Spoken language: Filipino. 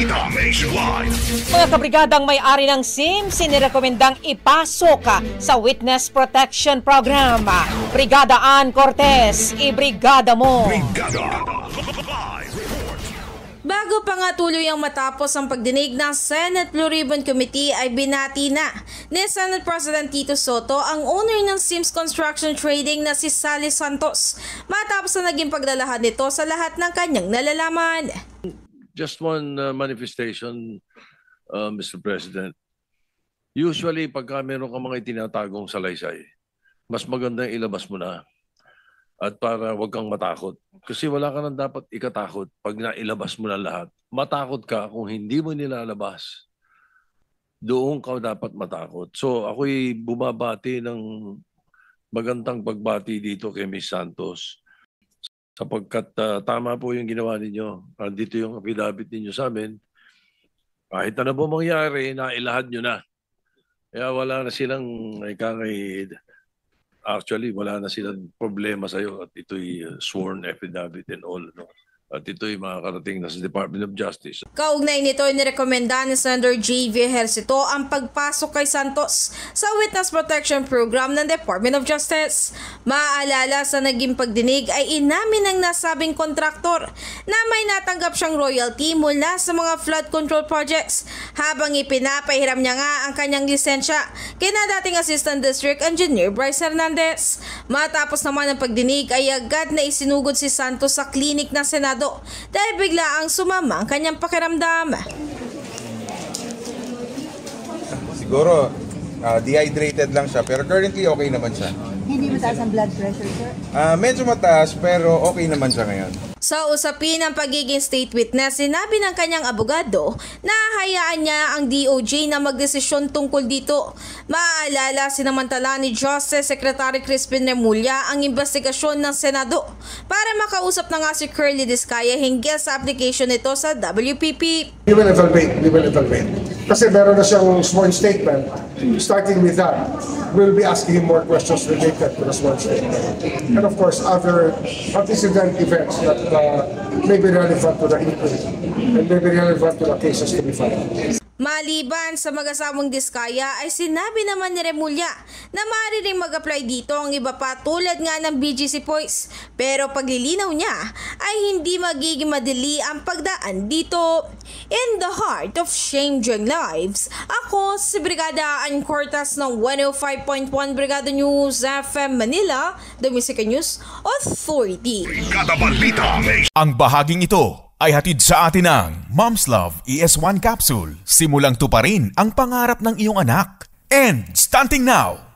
balita nationwide. Mga kabrigadang may-ari ng SIM, sinirekomendang ipasok sa Witness Protection Program. Brigada Ann Cortez, ibrigada mo! Brigada. Bago pa nga tuloy ang matapos ang pagdinig ng Senate Blue Ribbon Committee ay binati na ni Senate President Tito Soto ang owner ng Sims Construction Trading na si Sally Santos matapos na naging pagdalahan nito sa lahat ng kanyang nalalaman. Just one manifestation, Mr. President. Usually, pagka meron ka mga itinatagong salaysay, mas maganda ilabas mo na. At para wag kang matakot. Kasi wala ka nang dapat ikatakot pag nailabas mo na lahat. Matakot ka kung hindi mo nilalabas. Doon ka dapat matakot. So ako'y bumabati ng magandang pagbati dito kay Ms. Santos. Sapagkat tama po yung ginawa ninyo. Dito yung affidavit ninyo sa amin. Kahit ano po mangyari, nailahad nyo na. Kaya wala na silang actually, wala na silang problema sa'yo at ito'y sworn affidavit and all. No? At ito'y makakarating na sa Department of Justice. Kaugnay nito, nirekomenda ni Senator J.V. Ejercito ang pagpasok kay Santos sa Witness Protection Program ng Department of Justice. Maaalala sa naging pagdinig ay inamin ng nasabing kontraktor na may natanggap siyang royalty mula sa mga flood control projects habang ipinapahiram niya nga ang kanyang lisensya kina dating Assistant District Engineer Bryce Hernandez. Matapos naman ang pagdinig ay agad na isinugod si Santos sa klinik ng Senado dahil bigla ang sumama ang kanyang pakiramdam. Siguro dehydrated lang siya pero currently okay naman siya. Hindi mataas ang blood pressure, sir? Medyo mataas pero okay naman siya ngayon. Sa usapin ng pagiging state witness, sinabi ng kanyang abogado na hayaan niya ang DOJ na magdesisyon tungkol dito. Maaalala, sinamantala ni Justice Secretary Crispin Remulla ang investigasyon ng Senado para makausap na nga si Curly Discaya hinggil sa application nito sa WPP. We will evaluate. Kasi meron na siyang sworn statement. Starting with that, we'll be asking him more questions related to the sworn statement. And of course, other antecedent events that may be relevant to the inquiry and may be relevant to the cases to be filed. Maliban sa mag-asawang Diskaya ay sinabi naman ni Remulla na maaari ring mag-apply dito ang iba pa tulad nga ng BGC Poise. Pero paglilinaw niya ay hindi magiging madali ang pagdaan dito. In the heart of changing lives, ako si Brigada Ann Cortez ng 105.1 Brigada News FM Manila, The Music News Authority. Brigada Balita. Ang bahaging ito ay hatid sa atin ng Mom's Love ES1 Capsule. Simulang tuparin ang pangarap ng iyong anak. And stunting now!